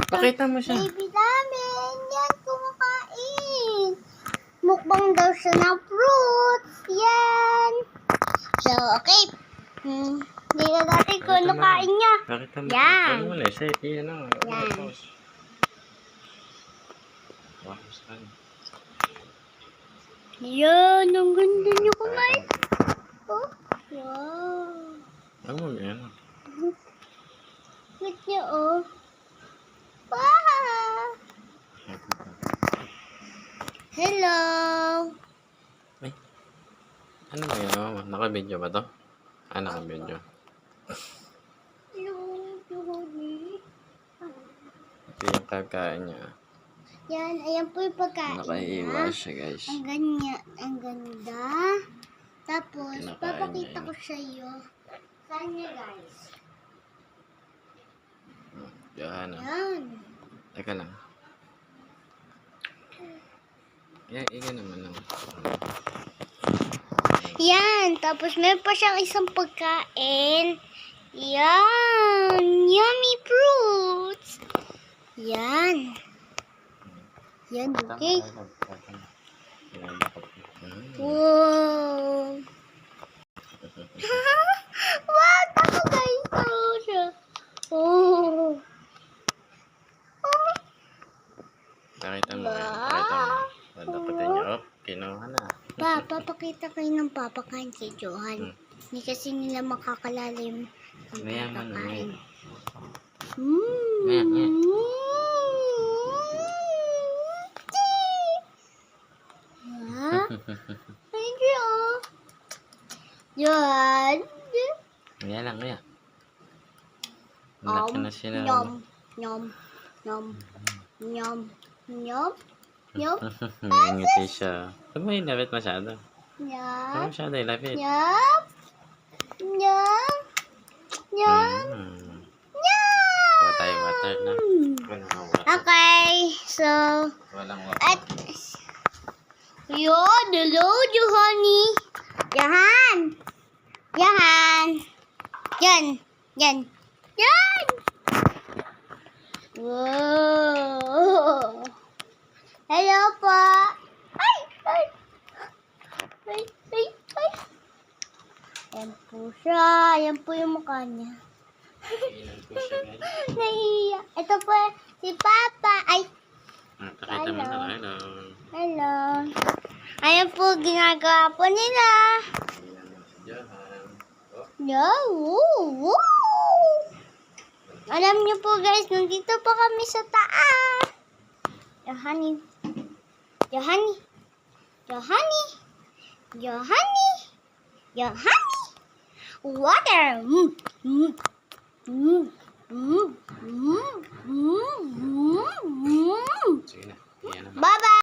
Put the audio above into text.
Pakita mo siya. Baby namin. Yan, kumakain. Mukbang daw siya ng fruits. Yan. So, okay. Hindi na natin kung ano kain niya. Pakita mo. Yan. Ano mo na? Say, ano? Yan. Yan, ang ganda niyo kumain. Oh, wow. Ano mo yan? Wait niyo, oh. Wow. Hello. Ay. Ano ba yun? Naka-video ba to? Naka-video. Hello, Julie. Ito yung kakain niya. Yan, ayan po yung pagkain Nakaiiwas siya, guys. Ang ganda. Tapos, Kinakain papakita niya ko sa iyo. Saan niya, guys? Yan. Yan. Teka lang. Yan, naman lang. Yan. Tapos, meron pa siyang isang pagkain. Yan. Yummy fruits. Yan. Yan, okay. Wow. Wow, tako guys. Oh, siya. Oh. Pakita mo. Dapatin niyo. Oh, kinuha na. Papakita kayo ng papakain kay Johan. Hindi kasi nila makakalalim ang Mayaman na. papakain. Thank you. Yan. Kaya lang, kaya. Laki na sila. Yum. Yum. Yum. Yum. Yum. Yum. Ngiti siya. Huwag mo ilapit masyado. Huwag Yum. masyado ilapit. Yum. Yum. Yum. Kuha tayo water na. Walang water. Okay. So, Walang water. at yun, hello, Johanny. Yahan. Yahan. Yan. Yan. Yan. Wow. Hello po. Ay, ay. Ay, ay, ay. Yan po siya. Yan po yung mukha niya. Ilan po siya, guys. Naiiyak. Ito po si Papa. Ay, Pakita mo na. Hello. hello. Ayan po ginagawa po nila. No, woo, woo. Alam niyo po guys, nandito po kami sa taas. Johanny. Johanny. Johanny. Johanny. Johanny. Water.